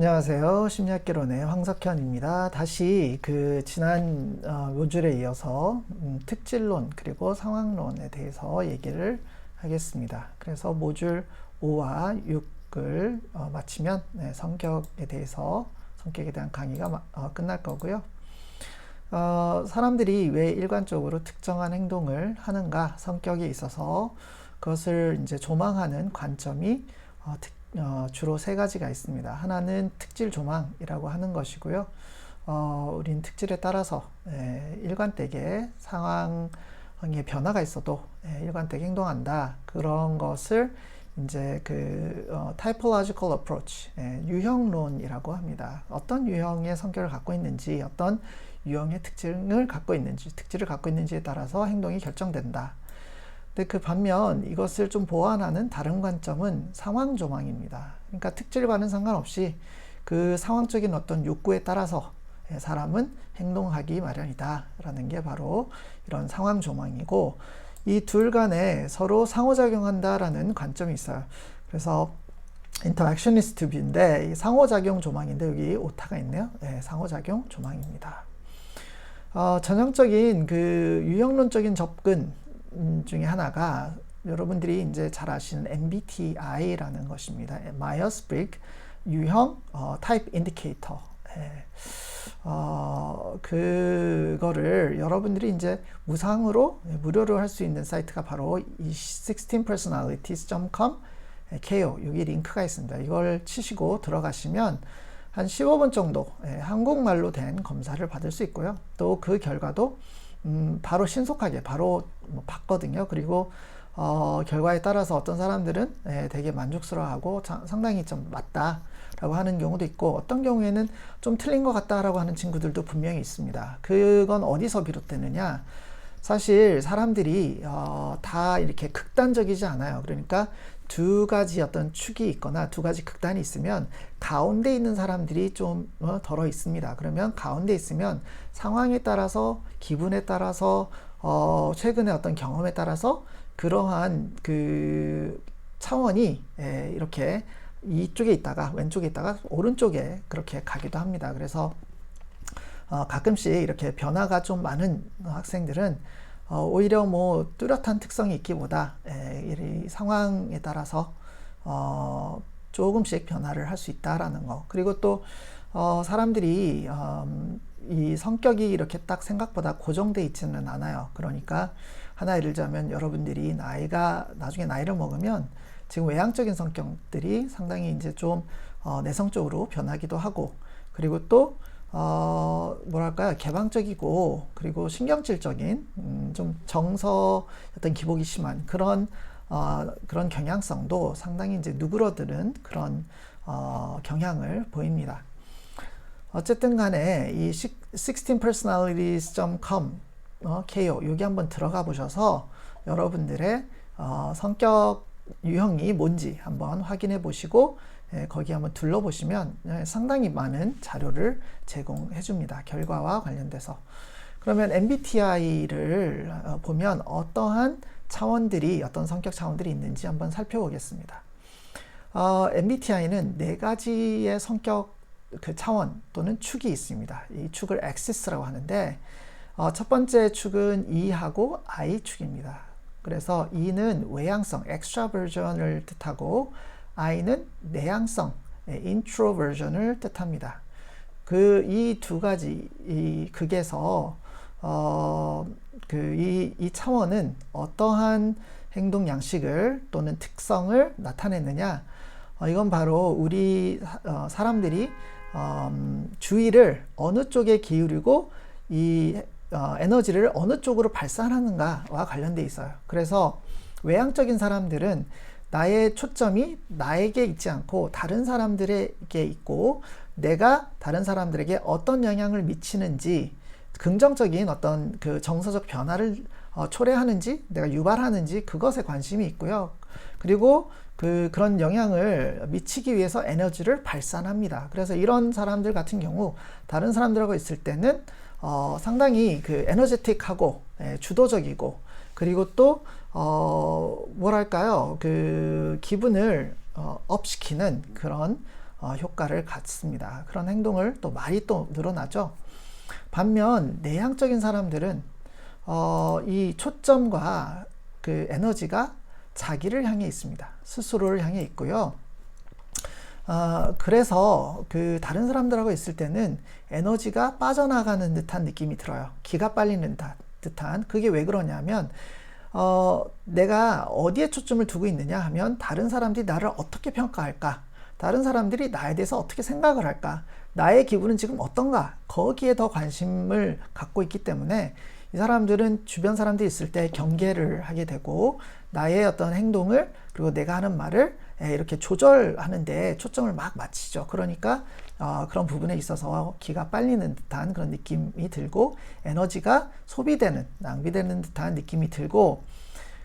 안녕하세요. 심리학개론의 황석현입니다. 다시 지난 모듈에 이어서 특질론 그리고 상황론에 대해서 얘기를 하겠습니다. 그래서 모듈 5와 6을 마치면 성격에 대한 강의가 끝날 거고요. 사람들이 왜 일관적으로 특정한 행동을 하는가, 성격에 있어서 그것을 이제 조망하는 관점이 주로 세 가지가 있습니다. 하나는 특질 조망이라고 하는 것이고요. 우린 특질에 따라서 일관되게 상황의 변화가 있어도 일관되게 행동한다. 그런 것을 이제 typological approach, 유형론이라고 합니다. 어떤 유형의 성격을 갖고 있는지, 어떤 유형의 특징을 갖고 있는지에 따라서 행동이 결정된다. 근데 그 반면 이것을 좀 보완하는 다른 관점은 상황 조망입니다. 그러니까 특질과는 상관없이 그 상황적인 어떤 욕구에 따라서 사람은 행동하기 마련이다 라는 게 바로 이런 상황 조망이고, 이 둘 간에 서로 상호작용한다 라는 관점이 있어요. 그래서 인터랙셔니스트 뷰인데 이 상호작용 조망인데 여기 오타가 있네요. 상호작용 조망입니다. 전형적인 유형론적인 접근 중에 하나가 여러분들이 이제 잘 아시는 MBTI라는 것입니다. 마이어스-브리그 유형 타입 인디케이터. 그거를 여러분들이 이제 무료로 할 수 있는 사이트가 바로 이 16personalities.com KO, 여기 링크가 있습니다. 이걸 치시고 들어가시면 한 15분 정도 한국말로 된 검사를 받을 수 있고요. 또 그 결과도 바로 신속하게 봤거든요. 그리고 결과에 따라서 어떤 사람들은 되게 만족스러워하고 상당히 좀 맞다라고 하는 경우도 있고, 어떤 경우에는 좀 틀린 것 같다라고 하는 친구들도 분명히 있습니다. 그건 어디서 비롯되느냐? 사실 사람들이 다 이렇게 극단적이지 않아요. 그러니까 두 가지 어떤 축이 있거나 두 가지 극단이 있으면 가운데 있는 사람들이 좀 덜어 있습니다. 그러면 가운데 있으면 상황에 따라서, 기분에 따라서, 최근의 어떤 경험에 따라서 그러한 차원이 이렇게 이쪽에 있다가 왼쪽에 있다가 오른쪽에 그렇게 가기도 합니다. 그래서 가끔씩 이렇게 변화가 좀 많은 학생들은 오히려 뚜렷한 특성이 있기보다 이 상황에 따라서 조금씩 변화를 할 수 있다라는 거. 그리고 또 사람들이 이 성격이 이렇게 딱 생각보다 고정돼 있지는 않아요. 그러니까 하나 예를 들자면 여러분들이 나중에 나이를 먹으면 지금 외향적인 성격들이 상당히 이제 좀 내성적으로 변하기도 하고, 그리고 또 개방적이고 그리고 신경질적인 좀 정서 어떤 기복이 심한 그런 경향성도 상당히 이제 누그러드는 그런 경향을 보입니다. 어쨌든 간에 이 16personalities.com KO 여기 한번 들어가 보셔서 여러분들의 성격 유형이 뭔지 한번 확인해 보시고 거기 한번 둘러보시면 상당히 많은 자료를 제공해 줍니다. 결과와 관련돼서. 그러면 MBTI를 보면 어떠한 어떤 성격 차원들이 있는지 한번 살펴보겠습니다. MBTI는 네 가지의 성격 차원 또는 축이 있습니다. 이 축을 엑시스라고 하는데 첫 번째 축은 E하고 I 축입니다. 그래서 E는 외향성, extraversion을 뜻하고 I는 내향성, introversion을 뜻합니다. 이 두 가지 극에서 이 차원은 어떠한 행동 양식을 또는 특성을 나타내느냐? 이건 바로 우리 사람들이 주의를 어느 쪽에 기울이고 이 에너지를 어느 쪽으로 발산하는가와 관련돼 있어요. 그래서 외향적인 사람들은 나의 초점이 나에게 있지 않고 다른 사람들에게 있고, 내가 다른 사람들에게 어떤 영향을 미치는지, 긍정적인 어떤 정서적 변화를 초래하는지, 내가 유발하는지 그것에 관심이 있고요. 그리고 그런 영향을 미치기 위해서 에너지를 발산합니다. 그래서 이런 사람들 같은 경우 다른 사람들하고 있을 때는 상당히 에너제틱하고 주도적이고, 그리고 또 기분을 업시키는 그런 효과를 갖습니다. 그런 행동을 또 말이 또 늘어나죠. 반면 내향적인 사람들은 이 초점과 그 에너지가 자기를 향해 있습니다. 스스로를 향해 있고요. 그래서 그 다른 사람들하고 있을 때는 에너지가 빠져나가는 듯한 느낌이 들어요. 기가 빨리는 듯한. 그게 왜 그러냐면 내가 어디에 초점을 두고 있느냐 하면 다른 사람들이 나를 어떻게 평가할까? 다른 사람들이 나에 대해서 어떻게 생각을 할까? 나의 기분은 지금 어떤가? 거기에 더 관심을 갖고 있기 때문에 이 사람들은 주변 사람들이 있을 때 경계를 하게 되고 나의 어떤 행동을 그리고 내가 하는 말을 이렇게 조절하는데 초점을 막 맞추죠. 그러니까 그런 부분에 있어서 기가 빨리는 듯한 그런 느낌이 들고 에너지가 소비되는, 낭비되는 듯한 느낌이 들고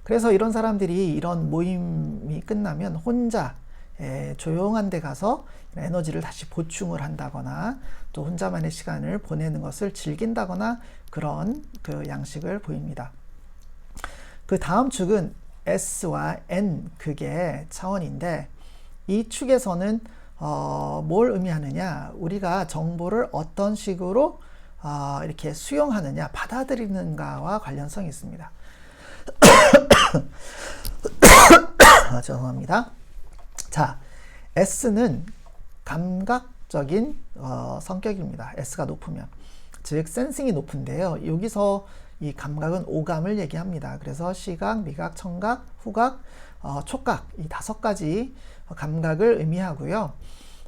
그래서 이런 사람들이 이런 모임이 끝나면 혼자 조용한 데 가서 에너지를 다시 보충을 한다거나 또 혼자만의 시간을 보내는 것을 즐긴다거나 그런 그 양식을 보입니다. 그 다음 축은 S와 N 극의 차원인데 이 축에서는 뭘 의미하느냐, 우리가 정보를 어떤 식으로 이렇게 수용하느냐, 받아들이는가와 관련성이 있습니다. 죄송합니다. 자, S는 감각적인 성격입니다. S가 높으면. 즉 센싱이 높은데요. 여기서 이 감각은 오감을 얘기합니다. 그래서 시각, 미각, 청각, 후각, 촉각 이 5가지 감각을 의미하고요.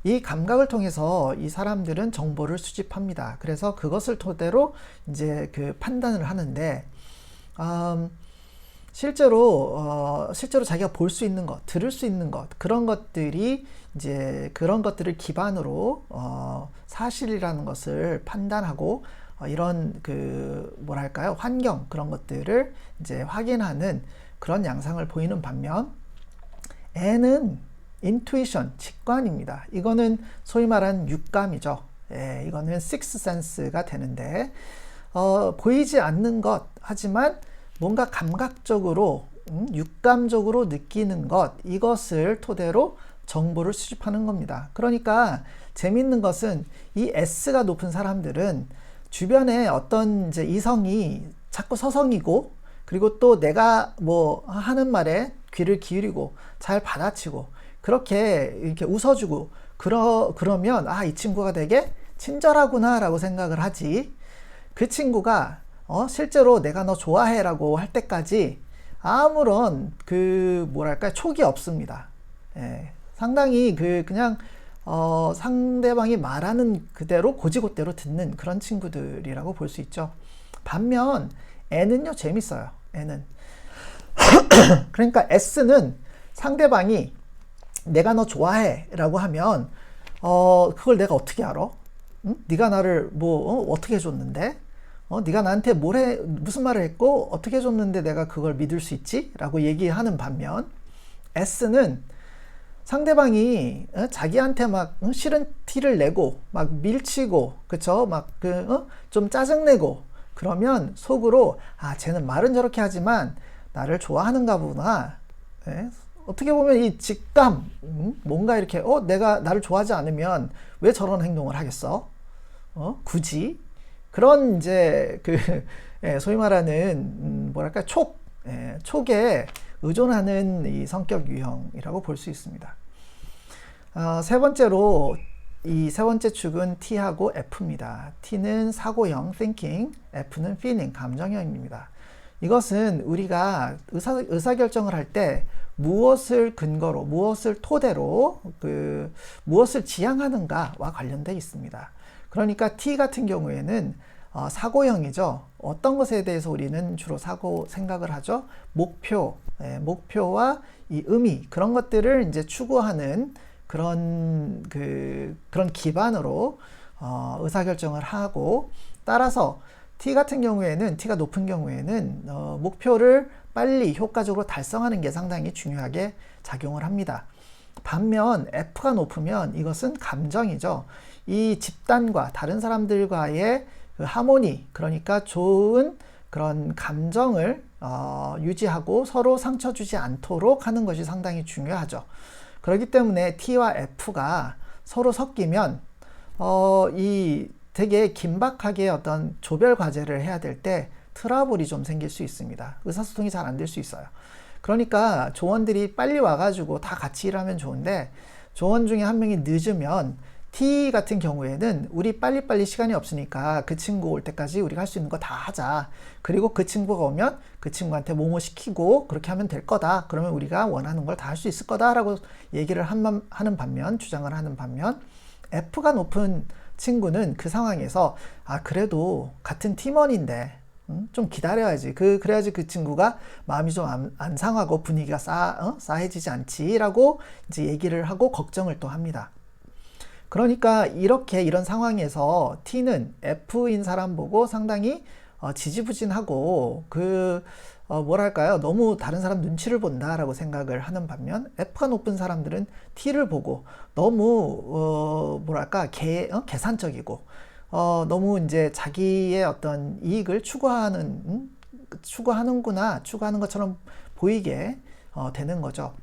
이 감각을 통해서 이 사람들은 정보를 수집합니다. 그래서 그것을 토대로 이제 그 판단을 하는데 실제로 자기가 볼 수 있는 것, 들을 수 있는 것, 그런 것들이 이제 그런 것들을 기반으로 사실이라는 것을 판단하고 이런 그 뭐랄까요, 환경 그런 것들을 이제 확인하는 그런 양상을 보이는 반면 N은 인투이션, 직관입니다. 이거는 소위 말하는 육감이죠. 이거는 식스 센스가 되는데 보이지 않는 것 하지만 뭔가 감각적으로 육감적으로 느끼는 것, 이것을 토대로 정보를 수집하는 겁니다. 그러니까 재밌는 것은 이 S가 높은 사람들은 주변에 어떤 이제 이성이 자꾸 서성이고 그리고 또 내가 뭐 하는 말에 귀를 기울이고 잘 받아치고 그렇게 이렇게 웃어주고 그러면 이 친구가 되게 친절하구나 라고 생각을 하지, 그 친구가 실제로 내가 너 좋아해 라고 할 때까지 아무런 그 뭐랄까 촉이 없습니다. 상당히 그냥 상대방이 말하는 그대로 고지고대로 듣는 그런 친구들이라고 볼 수 있죠. 반면 N은요 재밌어요. N은 그러니까 S는 상대방이 내가 너 좋아해 라고 하면 그걸 내가 어떻게 알아? 응? 네가 나를 뭐 어떻게 해줬는데? 네가 나한테 무슨 말을 했고 어떻게 해줬는데 내가 그걸 믿을 수 있지? 라고 얘기하는 반면 S는 상대방이 자기한테 막 싫은 티를 내고 막 밀치고 그쵸? 막 좀 짜증내고 그러면 속으로 쟤는 말은 저렇게 하지만 나를 좋아하는가 보구나. 어떻게 보면 이 직감, 뭔가 이렇게 내가 나를 좋아하지 않으면 왜 저런 행동을 하겠어? 굳이 그런 이제 소위 말하는 뭐랄까 촉에 의존하는 이 성격 유형이라고 볼 수 있습니다. 세 번째로 이 세 번째 축은 T하고 F입니다. T는 사고형 thinking, F는 feeling 감정형입니다. 이것은 우리가 의사결정을 할 때 무엇을 근거로, 무엇을 토대로 무엇을 지향하는가와 관련되어 있습니다. 그러니까 T 같은 경우에는 사고형이죠. 어떤 것에 대해서 우리는 주로 생각을 하죠. 목표와 이 의미, 그런 것들을 이제 추구하는 그런 기반으로 의사결정을 하고, 따라서 T가 높은 경우에는 목표를 빨리 효과적으로 달성하는 게 상당히 중요하게 작용을 합니다. 반면 F가 높으면 이것은 감정이죠. 이 집단과 다른 사람들과의 그 하모니, 그러니까 좋은 그런 감정을 유지하고 서로 상처 주지 않도록 하는 것이 상당히 중요하죠. 그렇기 때문에 T와 F가 서로 섞이면 이 되게 긴박하게 어떤 조별 과제를 해야 될 때 트러블이 좀 생길 수 있습니다. 의사소통이 잘 안 될 수 있어요. 그러니까 조원들이 빨리 와가지고 다 같이 일하면 좋은데, 조원 중에 한 명이 늦으면 T 같은 경우에는 우리 빨리빨리 시간이 없으니까 그 친구 올 때까지 우리가 할 수 있는 거 다 하자. 그리고 그 친구가 오면 그 친구한테 뭐뭐 시키고 그렇게 하면 될 거다. 그러면 우리가 원하는 걸 다 할 수 있을 거다라고 얘기를 하는 반면, 주장을 하는 반면, F가 높은 친구는 그 상황에서 그래도 같은 팀원인데 좀 기다려야지. 그래야지 그 친구가 마음이 좀 안 상하고 분위기가 싸해지지 않지라고 이제 얘기를 하고 걱정을 또 합니다. 그러니까 이런 상황에서 T는 F인 사람 보고 상당히 지지부진하고 뭐랄까요, 너무 다른 사람 눈치를 본다라고 생각을 하는 반면, F가 높은 사람들은 T를 보고 너무 뭐랄까 계산적이고 너무 이제 자기의 어떤 이익을 추구하는 추구하는 것처럼 보이게 되는 거죠.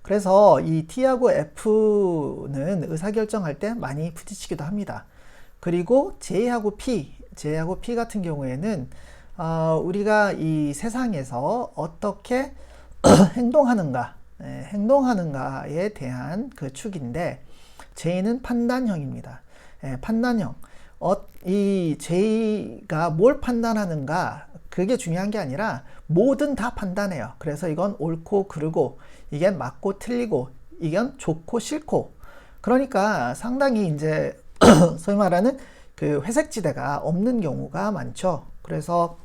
그래서 이 T하고 F는 의사결정할 때 많이 부딪히기도 합니다. 그리고 J하고 P 같은 경우에는 우리가 이 세상에서 어떻게 행동하는가에 대한 그 축인데, J는 판단형입니다. 판단형. 이 J가 뭘 판단하는가, 그게 중요한 게 아니라 뭐든 다 판단해요. 그래서 이건 옳고 그르고, 이게 맞고 틀리고, 이건 좋고 싫고. 그러니까 상당히 이제 소위 말하는 그 회색지대가 없는 경우가 많죠. 그래서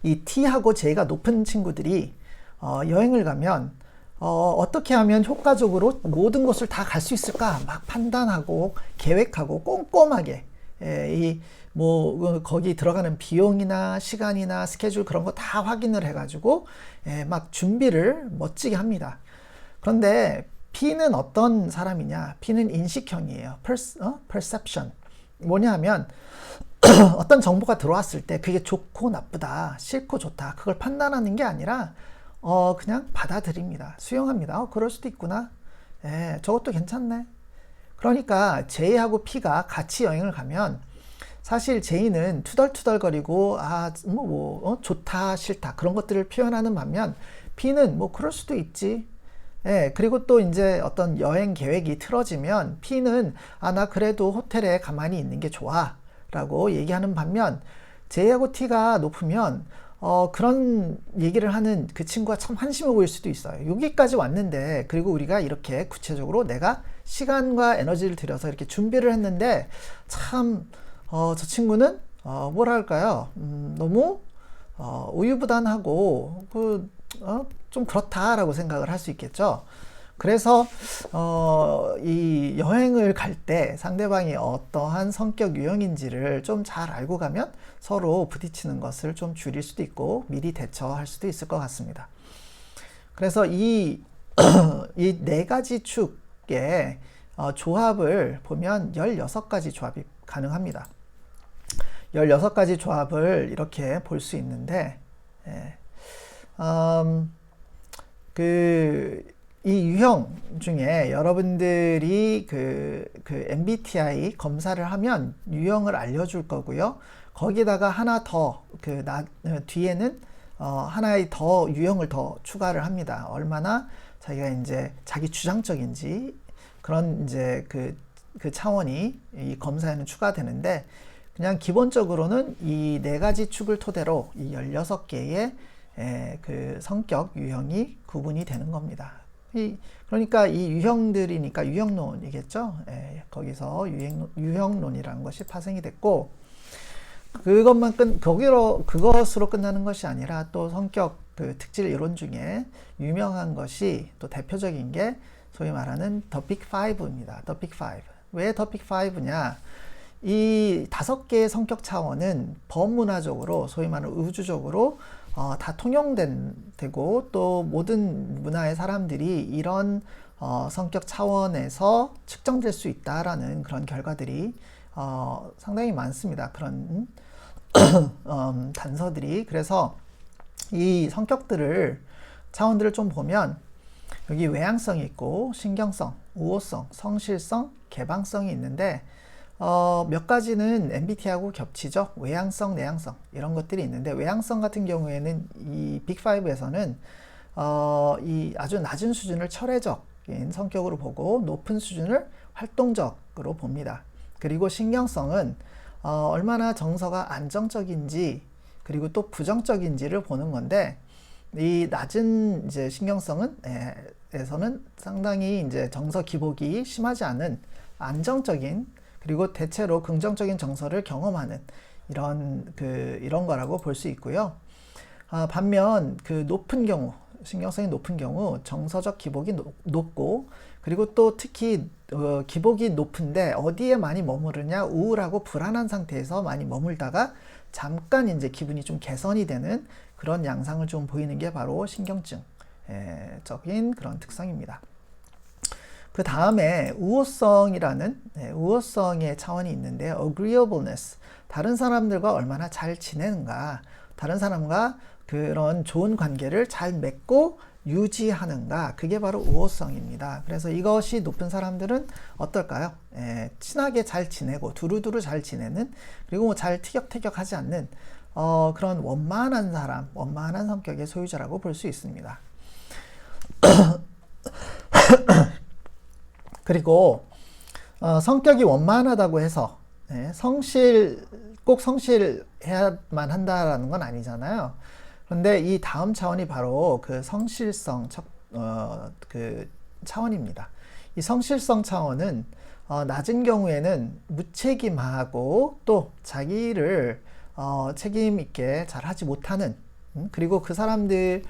이 T하고 J가 높은 친구들이 여행을 가면 어떻게 하면 효과적으로 모든 곳을 다 갈 수 있을까 막 판단하고 계획하고 꼼꼼하게 거기 들어가는 비용이나 시간이나 스케줄 그런 거 다 확인을 해가지고 막 준비를 멋지게 합니다. 그런데 P는 어떤 사람이냐? P는 인식형이에요. perception. 뭐냐 하면 어떤 정보가 들어왔을 때 그게 좋고 나쁘다, 싫고 좋다, 그걸 판단하는 게 아니라 그냥 받아들입니다. 수용합니다. 그럴 수도 있구나. 저것도 괜찮네. 그러니까 J하고 P가 같이 여행을 가면 사실 J는 투덜투덜거리고 좋다 싫다 그런 것들을 표현하는 반면, P는 그럴 수도 있지. 그리고 또 이제 어떤 여행 계획이 틀어지면 P는 나 그래도 호텔에 가만히 있는 게 좋아 라고 얘기하는 반면, J하고 T가 높으면 그런 얘기를 하는 그 친구가 참 한심해 보일 수도 있어요. 여기까지 왔는데, 그리고 우리가 이렇게 구체적으로 내가 시간과 에너지를 들여서 이렇게 준비를 했는데 참 저 친구는 뭐랄까요, 너무 우유부단하고 좀 그렇다라고 생각을 할 수 있겠죠. 그래서 이 여행을 갈 때 상대방이 어떠한 성격 유형인지를 좀 잘 알고 가면 서로 부딪히는 것을 좀 줄일 수도 있고 미리 대처할 수도 있을 것 같습니다. 그래서 이 네 가지 축의 조합을 보면 16가지 조합이 가능합니다. 16가지 조합을 이렇게 볼 수 있는데, 이 유형 중에 여러분들이 그 MBTI 검사를 하면 유형을 알려줄 거고요. 거기다가 하나 더 뒤에는 하나의 더 유형을 더 추가를 합니다. 얼마나 자기가 이제 자기 주장적인지 그런 이제 그 차원이 이 검사에는 추가되는데, 그냥 기본적으로는 이 네 가지 축을 토대로 이 16개의 그 성격 유형이 구분이 되는 겁니다. 그러니까 이 유형들이니까 유형론이겠죠. 거기서 유형론이라는 것이 파생이 됐고, 그것으로 끝나는 것이 아니라 또 성격 특질 이론 중에 유명한 것이, 또 대표적인 게 소위 말하는 The Big Five입니다. The Big Five. 왜 The Big Five냐? 이 5개의 성격 차원은 범문화적으로, 소위 말하는 우주적으로 다 통용되고, 또 모든 문화의 사람들이 이런 성격 차원에서 측정될 수 있다라는 그런 결과들이 상당히 많습니다. 그런 단서들이. 그래서 이 차원들을 좀 보면 여기 외향성이 있고 신경성, 우호성, 성실성, 개방성이 있는데 몇 가지는 MBTI하고 겹치죠. 외향성, 내향성 이런 것들이 있는데 외향성 같은 경우에는 이 빅5에서는 이 아주 낮은 수준을 철회적인 성격으로 보고 높은 수준을 활동적으로 봅니다. 그리고 신경성은 얼마나 정서가 안정적인지 그리고 또 부정적인지를 보는 건데 이 낮은 이제 신경성은 에서는 상당히 이제 정서 기복이 심하지 않은 안정적인 그리고 대체로 긍정적인 정서를 경험하는 이런 거라고 볼 수 있고요. 반면 그 높은 경우 신경성이 높은 경우 정서적 기복이 높고 그리고 또 특히 기복이 높은데 어디에 많이 머무르냐 우울하고 불안한 상태에서 많이 머물다가 잠깐 이제 기분이 좀 개선이 되는 그런 양상을 좀 보이는 게 바로 신경증적인 그런 특성입니다. 그 다음에 우호성이라는 우호성의 차원이 있는데 agreeableness, 다른 사람들과 얼마나 잘 지내는가, 다른 사람과 그런 좋은 관계를 잘 맺고 유지하는가, 그게 바로 우호성입니다. 그래서 이것이 높은 사람들은 어떨까요? 친하게 잘 지내고 두루두루 잘 지내는, 그리고 뭐 잘 티격태격하지 않는 그런 원만한 사람, 원만한 성격의 소유자라고 볼 수 있습니다. 그리고 성격이 원만하다고 해서 꼭 성실해야만 한다라는 건 아니잖아요. 그런데 이 다음 차원이 바로 그 성실성 그 차원입니다. 이 성실성 차원은 낮은 경우에는 무책임하고 또 자기를 책임 있게 잘 하지 못하는, 그리고 그 사람들에게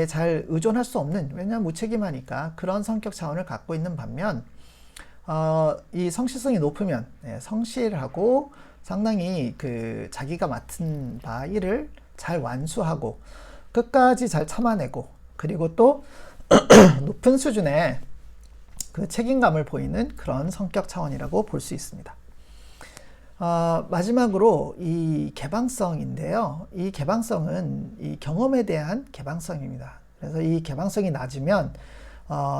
잘 의존할 수 없는, 왜냐하면 무책임하니까 그런 성격 차원을 갖고 있는 반면 이 성실성이 높으면 성실하고 상당히 그 자기가 맡은 바 일을 잘 완수하고 끝까지 잘 참아내고 그리고 또 높은 수준의 그 책임감을 보이는 그런 성격 차원이라고 볼 수 있습니다. 마지막으로 이 개방성인데요. 이 개방성은 이 경험에 대한 개방성입니다. 그래서 이 개방성이 낮으면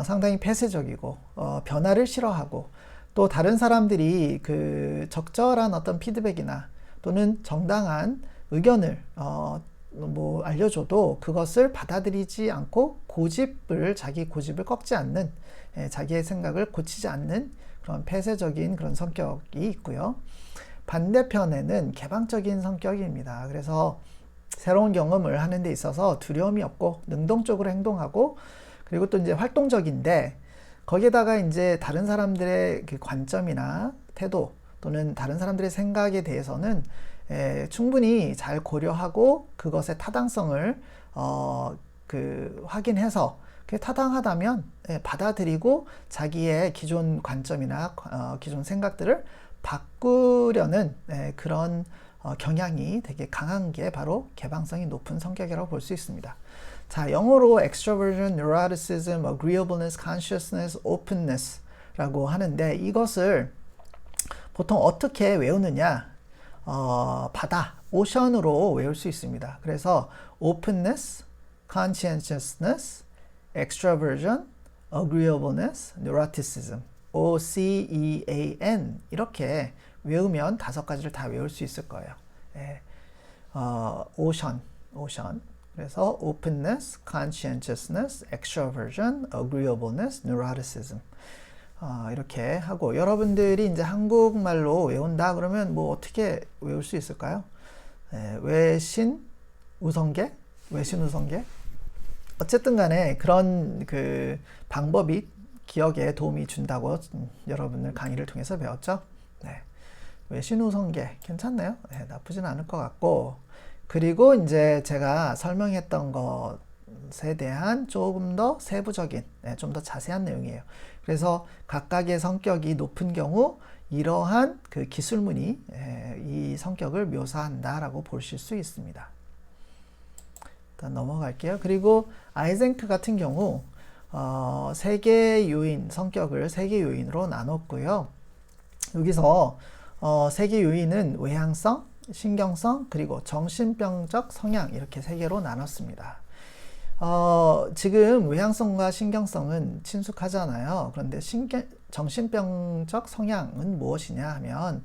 상당히 폐쇄적이고 변화를 싫어하고 또 다른 사람들이 그 적절한 어떤 피드백이나 또는 정당한 의견을 뭐 알려줘도 그것을 받아들이지 않고 자기 고집을 꺾지 않는, 자기의 생각을 고치지 않는 그런 폐쇄적인 그런 성격이 있고요. 반대편에는 개방적인 성격입니다. 그래서 새로운 경험을 하는 데 있어서 두려움이 없고 능동적으로 행동하고 그리고 또 이제 활동적인데 거기에다가 이제 다른 사람들의 그 관점이나 태도 또는 다른 사람들의 생각에 대해서는 충분히 잘 고려하고 그것의 타당성을 확인해서 그게 타당하다면 받아들이고 자기의 기존 관점이나 기존 생각들을 바꾸려는 그런 경향이 되게 강한 게 바로 개방성이 높은 성격이라고 볼 수 있습니다. 자, 영어로 extroversion, neuroticism, agreeableness, consciousness, openness 라고 하는데 이것을 보통 어떻게 외우느냐? 바다, 오션으로 외울 수 있습니다. 그래서 openness, conscientiousness, extroversion, agreeableness, neuroticism, OCEAN 이렇게 외우면 5가지를 다 외울 수 있을 거예요. 오션. 그래서 openness, conscientiousness, extroversion, agreeableness, neuroticism. 이렇게 하고 여러분들이 이제 한국말로 외운다 그러면 뭐 어떻게 외울 수 있을까요? 외신우성계? 어쨌든 간에 그런 그 방법이 기억에 도움이 준다고 여러분들 강의를 통해서 배웠죠. 외신우성계 괜찮네요. 나쁘진 않을 것 같고, 그리고 이제 제가 설명했던 것에 대한 조금 더 세부적인, 좀 더 자세한 내용이에요. 그래서 각각의 성격이 높은 경우 이러한 그 기술문이 이 성격을 묘사한다라고 보실 수 있습니다. 일단 넘어갈게요. 그리고 아이젠크 같은 경우 성격을 3개 요인으로 나눴고요. 여기서 3개 요인은 외향성, 신경성, 그리고 정신병적 성향 이렇게 3개로 나눴습니다. 지금 외향성과 신경성은 친숙하잖아요. 그런데 정신병적 성향은 무엇이냐 하면,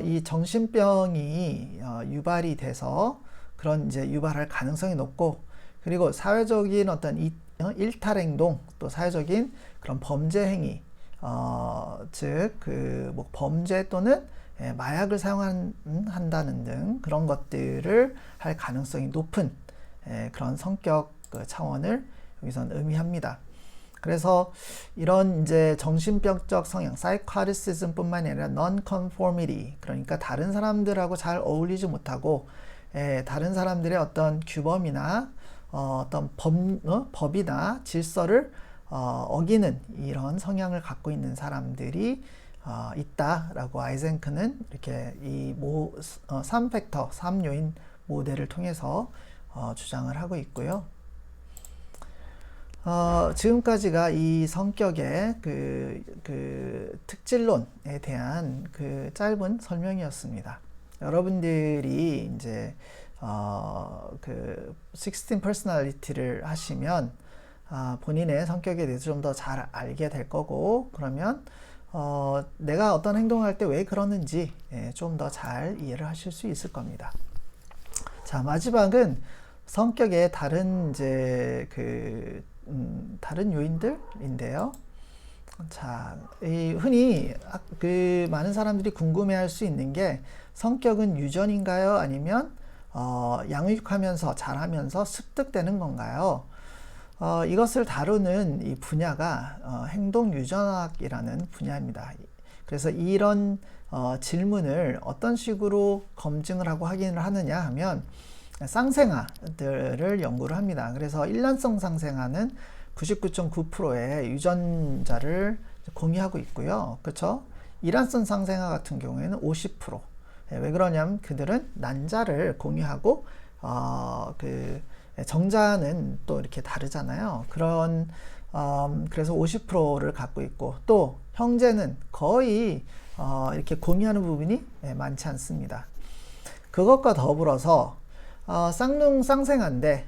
이 정신병이 유발이 돼서 그런 이제 유발할 가능성이 높고, 그리고 사회적인 어떤 일탈행동, 또 사회적인 그런 범죄 행위, 즉, 뭐 범죄 또는 마약을 사용한다는 등 그런 것들을 할 가능성이 높은 그런 성격 차원을 여기서는 의미합니다. 그래서 이런 이제 정신병적 성향, 사이코리시즘 뿐만이 아니라 non-conformity, 그러니까 다른 사람들하고 잘 어울리지 못하고, 다른 사람들의 어떤 규범이나 어떤 법이나 질서를 어기는 이런 성향을 갖고 있는 사람들이 있다라고 아이젠크는 이렇게 이 3팩터, 3요인 모델을 통해서 주장을 하고 있고요. 지금까지가 이 성격의 그 특질론에 대한 그 짧은 설명이었습니다. 여러분들이 이제 그 16 personality를 하시면 본인의 성격에 대해서 좀 더 잘 알게 될 거고, 그러면 내가 어떤 행동을 할 때 왜 그러는지 좀 더 잘 이해를 하실 수 있을 겁니다. 자, 마지막은 성격의 다른 이제 다른 요인들인데요. 자, 흔히 많은 사람들이 궁금해할 수 있는 게, 성격은 유전인가요? 아니면 양육하면서 자라면서 습득되는 건가요? 이것을 다루는 이 분야가 행동유전학이라는 분야입니다. 그래서 이런 질문을 어떤 식으로 검증을 하고 확인을 하느냐 하면, 쌍생아들을 연구를 합니다. 그래서 일란성 쌍생아는 99.9%의 유전자를 공유하고 있고요. 그렇죠? 이란성 쌍생아 같은 경우에는 50%. 왜 그러냐면 그들은 난자를 공유하고 정자는 또 이렇게 다르잖아요. 그래서 50%를 갖고 있고, 또 형제는 거의 이렇게 공유하는 부분이 많지 않습니다. 그것과 더불어서 쌍생아인데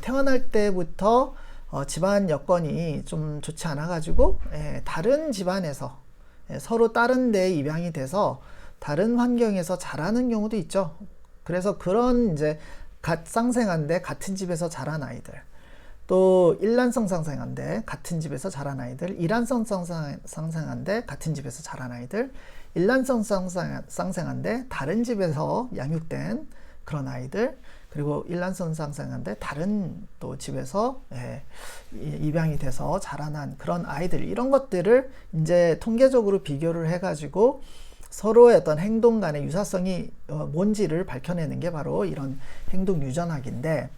태어날 때부터 집안 여건이 좀 좋지 않아 가지고 다른 집안에서 서로 다른 데에 입양이 돼서 다른 환경에서 자라는 경우도 있죠. 그래서 그런 이제 쌍생아인데 같은 집에서 자란 아이들, 또 일란성 쌍생아인데 같은 집에서 자란 아이들, 이란성 쌍생아인데 같은 집에서 자란 아이들, 일란성 쌍생아인데 다른 집에서 양육된 그런 아이들, 그리고 일란성 쌍생아인데 다른 또 집에서 입양이 돼서 자라난 그런 아이들, 이런 것들을 이제 통계적으로 비교를 해가지고 서로의 어떤 행동 간의 유사성이 뭔지를 밝혀내는 게 바로 이런 행동 유전학인데,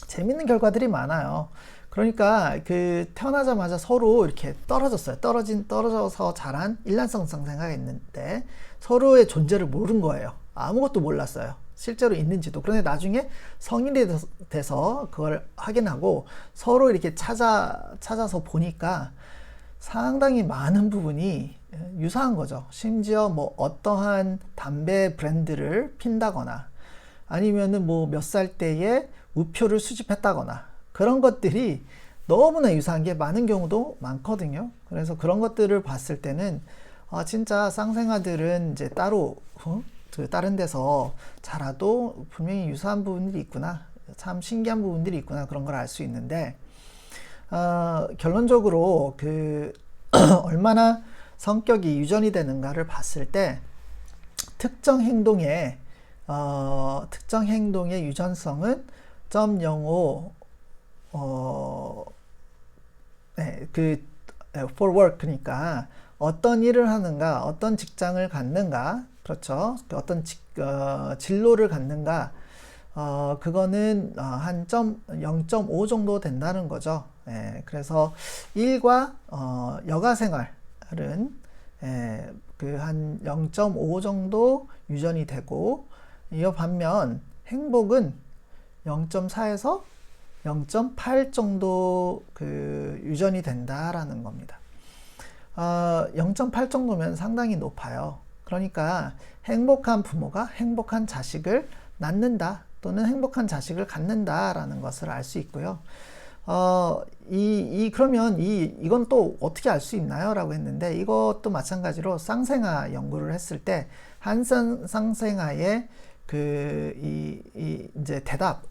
재밌는 결과들이 많아요. 그러니까 태어나자마자 서로 이렇게 떨어졌어요. 떨어져서 자란 일란성 쌍생아가 있는데 서로의 존재를 모른 거예요. 아무것도 몰랐어요. 실제로 있는지도. 그런데 나중에 성인이 돼서 그걸 확인하고 서로 이렇게 찾아서 보니까 상당히 많은 부분이 유사한 거죠. 심지어 뭐 어떠한 담배 브랜드를 핀다거나, 아니면은 뭐 몇 살 때에 우표를 수집했다거나, 그런 것들이 너무나 유사한 게 많은 경우도 많거든요. 그래서 그런 것들을 봤을 때는 진짜 쌍생아들은 이제 따로 다른 데서 자라도 분명히 유사한 부분들이 있구나, 참 신기한 부분들이 있구나, 그런 걸 알 수 있는데, 결론적으로 얼마나 성격이 유전이 되는가를 봤을 때 특정 행동의 유전성은 0.05 for work, 그러니까 어떤 일을 하는가, 어떤 직장을 갖는가, 그렇죠, 어떤 진로를 갖는가, 그거는 한 0.5 정도 된다는 거죠. 그래서 일과 여가 생활은 한 0.5 정도 유전이 되고, 이어 반면 행복은 0.4에서 0.8 정도 유전이 된다라는 겁니다. 0.8 정도면 상당히 높아요. 그러니까 행복한 부모가 행복한 자식을 낳는다, 또는 행복한 자식을 갖는다라는 것을 알 수 있고요. 그러면 이건 또 어떻게 알 수 있나요? 라고 했는데, 이것도 마찬가지로 쌍생아 연구를 했을 때, 한 쌍생아의 이제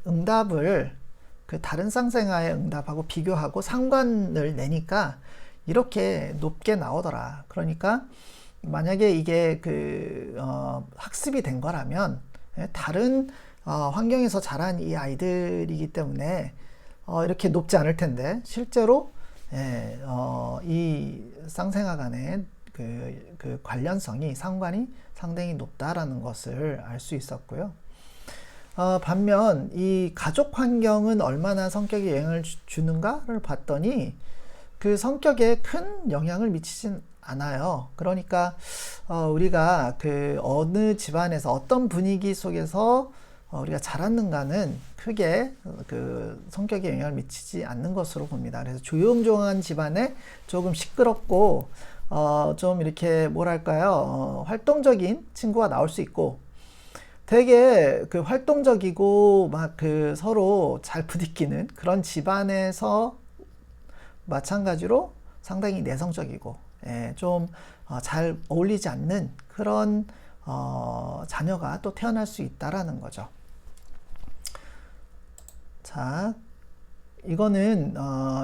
응답을 그 다른 쌍생아의 응답하고 비교하고 상관을 내니까 이렇게 높게 나오더라. 그러니까 만약에 이게 학습이 된 거라면, 다른 환경에서 자란 이 아이들이기 때문에 이렇게 높지 않을 텐데, 실제로 이 쌍생아 간의 그 관련성이, 상관이 상당히 높다라는 것을 알 수 있었고요. 반면 이 가족 환경은 얼마나 성격에 영향을 주는가를 봤더니 그 성격에 큰 영향을 미치진 않아요. 그러니까 우리가 그 어느 집안에서 어떤 분위기 속에서 우리가 자랐는가는 크게 그 성격에 영향을 미치지 않는 것으로 봅니다. 그래서 조용조용한 집안에 조금 시끄럽고 좀 이렇게 뭐랄까요, 활동적인 친구가 나올 수 있고, 되게 그 활동적이고 막 그 서로 잘 부딪히는 그런 집안에서 마찬가지로 상당히 내성적이고 좀 잘 어울리지 않는 그런 자녀가 또 태어날 수 있다라는 거죠. 자, 이거는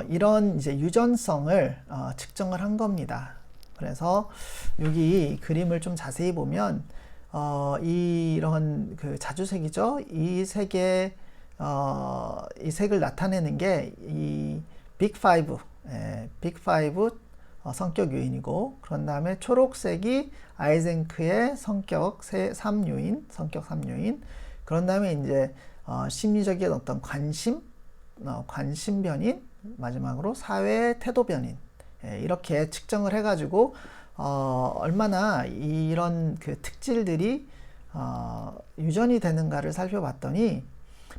이런 이제 유전성을 측정을 한 겁니다. 그래서 여기 그림을 좀 자세히 보면 이런 그 자주색이죠. 이 색을 나타내는 게 이 빅5, 빅5 성격 요인이고, 그런 다음에 초록색이 아이젠크의 성격 3요인, 그런 다음에 이제 심리적인 어떤 관심 변인, 마지막으로 사회 태도 변인, 이렇게 측정을 해가지고 얼마나 이런 그 특질들이 유전이 되는가를 살펴봤더니,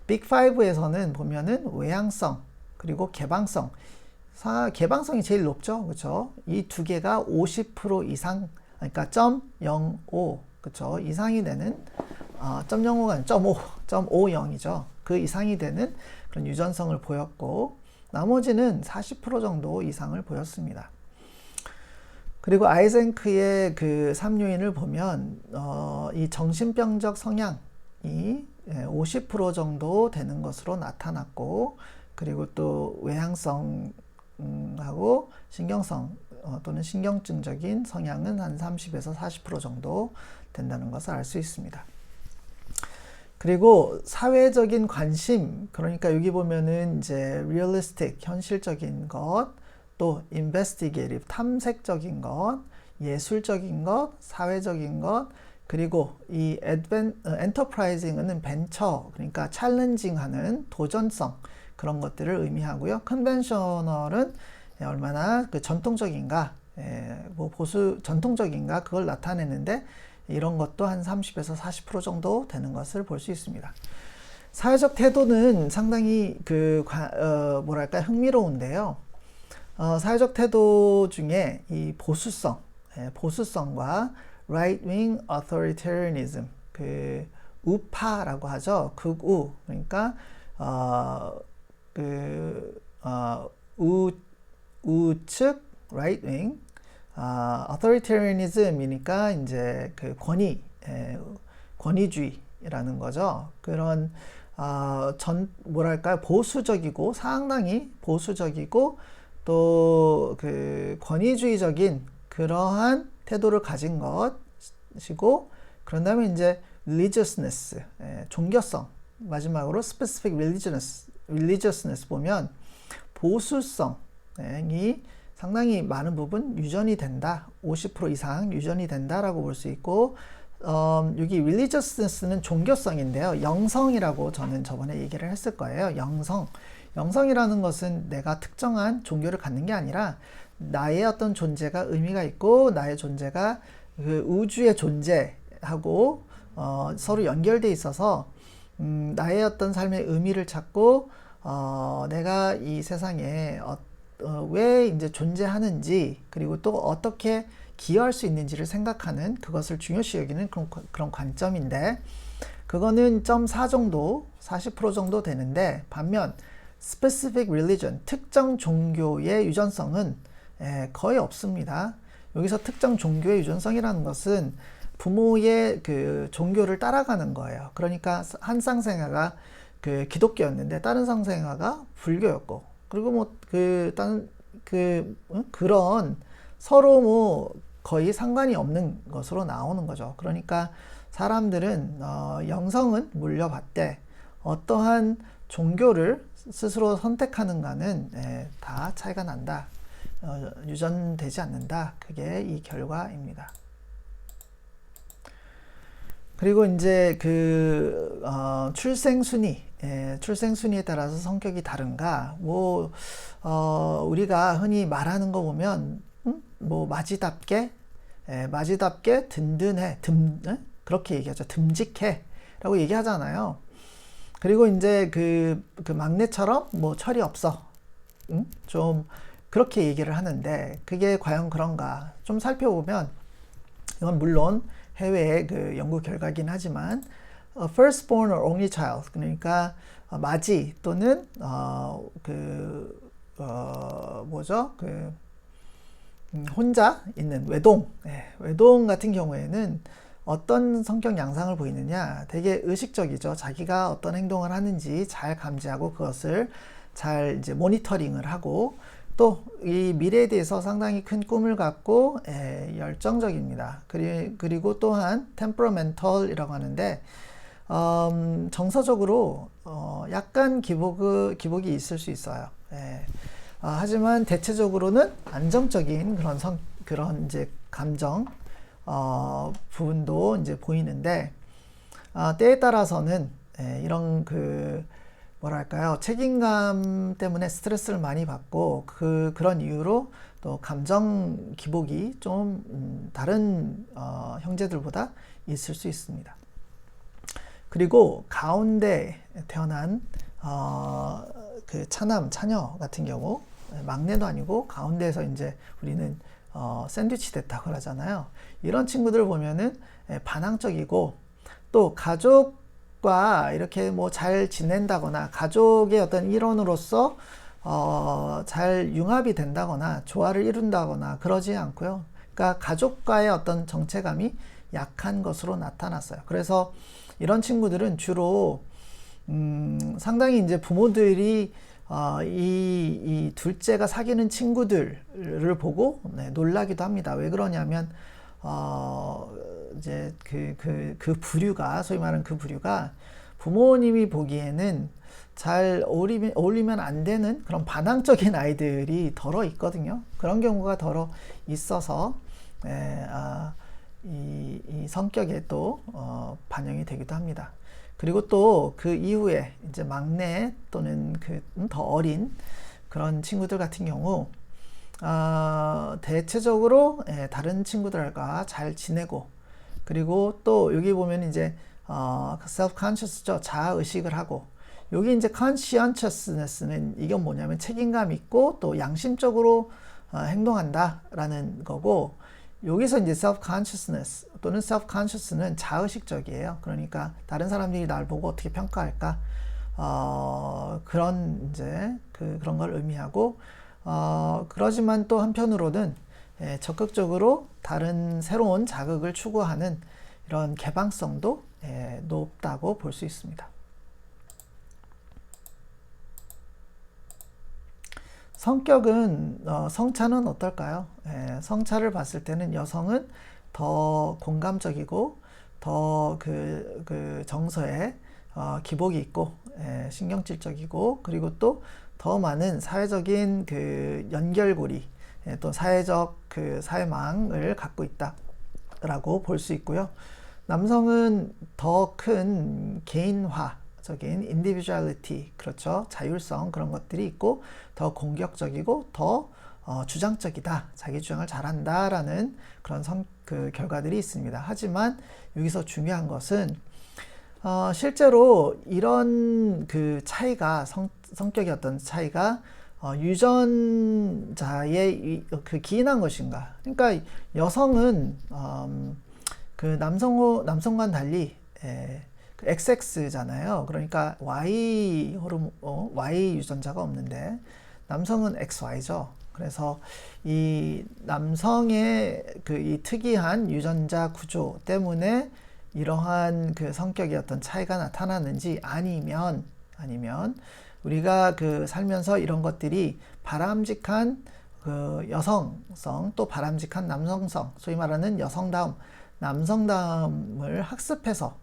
빅5에서는 보면은 외향성 그리고 개방성, 개방성이 제일 높죠. 그렇죠? 이 두 개가 50% 이상, 그러니까 0.05, 그렇죠? 이상이 되는 0.05가 아니라 0.50이죠. 그 이상이 되는 그런 유전성을 보였고, 나머지는 40% 정도 이상을 보였습니다. 그리고 아이젠크의 그 3요인을 보면 이 정신병적 성향이 50% 정도 되는 것으로 나타났고, 그리고 또 외향성하고 신경성 또는 신경증적인 성향은 한 30에서 40% 정도 된다는 것을 알 수 있습니다. 그리고 사회적인 관심, 그러니까 여기 보면은 이제 realistic, 현실적인 것, 또 investigative, 탐색적인 것, 예술적인 것, 사회적인 것, 그리고 이 enterprising은 벤처, 그러니까 챌린징하는 도전성, 그런 것들을 의미하고요. conventional은 얼마나 그 전통적인가, 전통적인가, 그걸 나타내는데, 이런 것도 한 30에서 40% 정도 되는 것을 볼 수 있습니다. 사회적 태도는 상당히 뭐랄까 흥미로운데요. 사회적 태도 중에 이 보수성과 right-wing authoritarianism, 그 우파라고 하죠. 극우, 그러니까 우측 right-wing, authoritarianism이니까 이제 그 권위주의라는 거죠. 그런 뭐랄까요, 보수적이고, 상당히 보수적이고, 또 그 권위주의적인 그러한 태도를 가진 것이고, 그런 다음에 이제 religiousness, 종교성, 마지막으로 specific religiousness 보면 보수성이 상당히 많은 부분 유전이 된다, 50% 이상 유전이 된다라고 볼 수 있고, 여기 religiousness는 종교성인데요. 영성이라고 저는 저번에 얘기를 했을 거예요. 영성이라는 것은 내가 특정한 종교를 갖는 게 아니라 나의 어떤 존재가 의미가 있고, 나의 존재가 그 우주의 존재하고 서로 연결돼 있어서 나의 어떤 삶의 의미를 찾고 내가 이 세상에 왜 이제 존재하는지, 그리고 또 어떻게 기여할 수 있는지를 생각하는, 그것을 중요시 여기는 그런 관점인데, 그거는 0.4 정도, 40% 정도 되는데, 반면 specific religion, 특정 종교의 유전성은 거의 없습니다. 여기서 특정 종교의 유전성이라는 것은 부모의 그 종교를 따라가는 거예요. 그러니까 한 쌍생아가 그 기독교였는데 다른 쌍생아가 불교였고, 그리고 뭐 그런 서로 뭐 거의 상관이 없는 것으로 나오는 거죠. 그러니까 사람들은 영성은 물려받되 어떠한 종교를 스스로 선택하는가는 다 차이가 난다. 유전되지 않는다. 그게 이 결과입니다. 그리고 이제 출생순위에 따라서 성격이 다른가? 뭐 우리가 흔히 말하는 거 보면 뭐 마지답게 든든해, 그렇게 얘기하죠. 듬직해라고 얘기하잖아요. 그리고 이제 그 막내처럼 뭐 철이 없어, 좀 그렇게 얘기를 하는데 그게 과연 그런가? 좀 살펴보면 이건 물론 해외의 그 연구 결과긴 하지만 firstborn or only child, 그러니까 맞이 또는 혼자 있는 외동 같은 경우에는 어떤 성격 양상을 보이느냐? 되게 의식적이죠. 자기가 어떤 행동을 하는지 잘 감지하고 그것을 잘 이제 모니터링을 하고 또 이 미래에 대해서 상당히 큰 꿈을 갖고 열정적입니다. 그리고 또한 temperamental이라고 하는데 정서적으로 약간 기복이 있을 수 있어요. 하지만 대체적으로는 안정적인 그런 이제 감정 부분도 이제 보이는데 때에 따라서는 이런 뭐랄까요, 책임감 때문에 스트레스를 많이 받고 그런 이유로 또 감정 기복이 좀 다른 형제들보다 있을 수 있습니다. 그리고 가운데 태어난 그 차녀 같은 경우, 막내도 아니고 가운데에서 이제 우리는 샌드위치 됐다고 그러잖아요. 이런 친구들 보면은 반항적이고 또 가족과 이렇게 뭐 잘 지낸다거나 가족의 어떤 일원으로서 잘 융합이 된다거나 조화를 이룬다거나 그러지 않고요. 그러니까 가족과의 어떤 정체감이 약한 것으로 나타났어요. 그래서 이런 친구들은 주로 상당히 이제 부모들이 이 둘째가 사귀는 친구들을 보고 놀라기도 합니다. 왜 그러냐면 이제 그 부류가, 소위 말하는 그 부류가 부모님이 보기에는 잘 어울리면 안 되는 그런 반항적인 아이들이 덜어 있거든요. 그런 경우가 덜어 있어서 이 성격에 또 반영이 되기도 합니다. 그리고 또 그 이후에 이제 막내 또는 더 어린 그런 친구들 같은 경우 대체적으로 다른 친구들과 잘 지내고, 그리고 또 여기 보면 이제 self-conscious죠. 자아의식을 하고, 여기 이제 conscientiousness는 이건 뭐냐면 책임감 있고 또 양심적으로 행동한다라는 거고, 여기서 이제 self-consciousness 또는 self-conscious는 자의식적이에요. 그러니까 다른 사람들이 날 보고 어떻게 평가할까? 그런 이제 그런 걸 의미하고, 그러지만 또 한편으로는 적극적으로 다른 새로운 자극을 추구하는 이런 개방성도 높다고 볼 수 있습니다. 성격은 성차는 어떨까요? 성차를 봤을 때는 여성은 더 공감적이고 더 정서에 기복이 있고 신경질적이고, 그리고 또 더 많은 사회적인 연결고리, 또 사회적 사회망을 갖고 있다라고 볼 수 있고요. 남성은 더 큰 개인화적인 individuality, 그렇죠, 자율성, 그런 것들이 있고 더 공격적이고 더 주장적이다, 자기 주장을 잘한다라는 그런 결과들이 있습니다. 하지만 여기서 중요한 것은 실제로 이런 차이가, 성격의 어떤 차이가 유전자에 기인한 것인가? 그러니까 여성은 남성과는 달리 XX잖아요. 그러니까 Y Y 유전자가 없는데 남성은 XY죠. 그래서 이 남성의 그 이 특이한 유전자 구조 때문에 이러한 그 성격의 어떤 차이가 나타나는지 아니면 우리가 그 살면서 이런 것들이 바람직한 그 여성성 또 바람직한 남성성, 소위 말하는 여성다움, 남성다움을 학습해서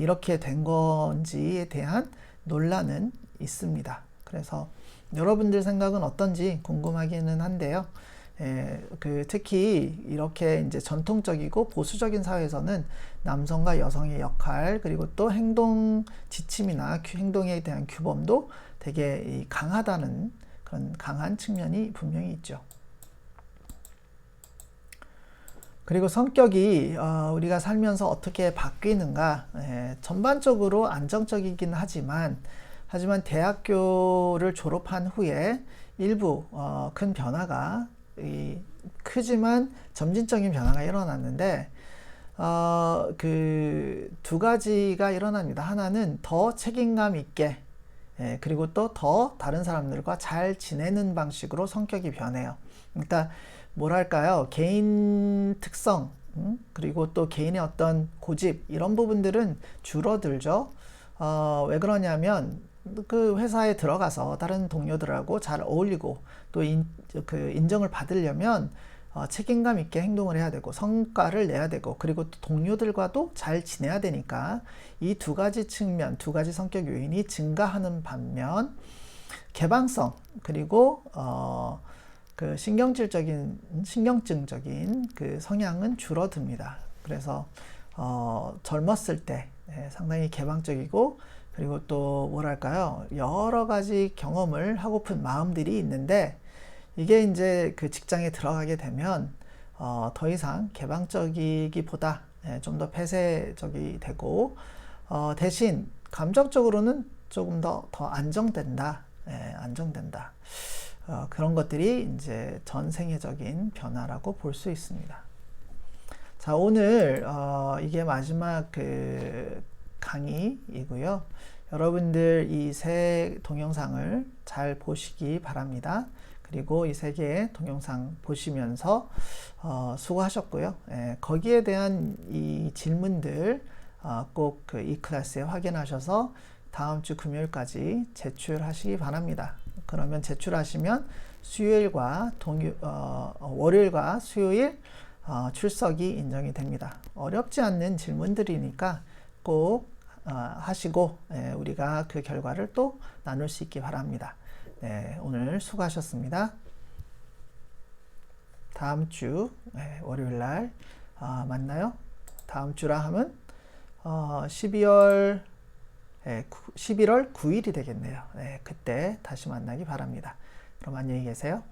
이렇게 된 건지에 대한 논란은 있습니다. 그래서 여러분들 생각은 어떤지 궁금하기는 한데요. 특히 이렇게 이제 전통적이고 보수적인 사회에서는 남성과 여성의 역할, 그리고 또 행동 지침이나 행동에 대한 규범도 되게 강하다는 그런 강한 측면이 분명히 있죠. 그리고 성격이 우리가 살면서 어떻게 바뀌는가, 전반적으로 안정적이긴 하지만 대학교를 졸업한 후에 일부 큰 변화가 크지만 점진적인 변화가 일어났는데 그 두 가지가 일어납니다. 하나는 더 책임감 있게 그리고 또 더 다른 사람들과 잘 지내는 방식으로 성격이 변해요. 그러니까 뭐랄까요, 개인 특성 그리고 또 개인의 어떤 고집 이런 부분들은 줄어들죠. 왜 그러냐면 그 회사에 들어가서 다른 동료들하고 잘 어울리고 또 그 인정을 받으려면 책임감 있게 행동을 해야 되고 성과를 내야 되고 그리고 또 동료들과도 잘 지내야 되니까 이 두 가지 측면, 두 가지 성격 요인이 증가하는 반면 개방성 그리고 그 신경증적인 그 성향은 줄어듭니다. 그래서 젊었을 때 상당히 개방적이고 그리고 또 뭐랄까요, 여러 가지 경험을 하고픈 마음들이 있는데 이게 이제 그 직장에 들어가게 되면 더 이상 개방적이기보다 좀 더 폐쇄적이 되고 대신 감정적으로는 조금 더 안정된다. 안정된다. 그런 것들이 이제 전 세계적인 변화라고 볼 수 있습니다. 자, 오늘 이게 마지막 그 강의이고요. 여러분들 이 세 동영상을 잘 보시기 바랍니다. 그리고 이 세 개의 동영상 보시면서 수고하셨고요. 거기에 대한 이 질문들 꼭 그 e클래스에 확인하셔서 다음 주 금요일까지 제출하시기 바랍니다. 그러면 제출하시면 수요일과 월요일과 수요일 출석이 인정이 됩니다. 어렵지 않는 질문들이니까 꼭 하시고 우리가 그 결과를 또 나눌 수 있기 바랍니다. 네, 오늘 수고하셨습니다. 다음 주 월요일 날 만나요. 다음 주라 하면 11월 9일이 되겠네요. 그때 다시 만나기 바랍니다. 그럼 안녕히 계세요.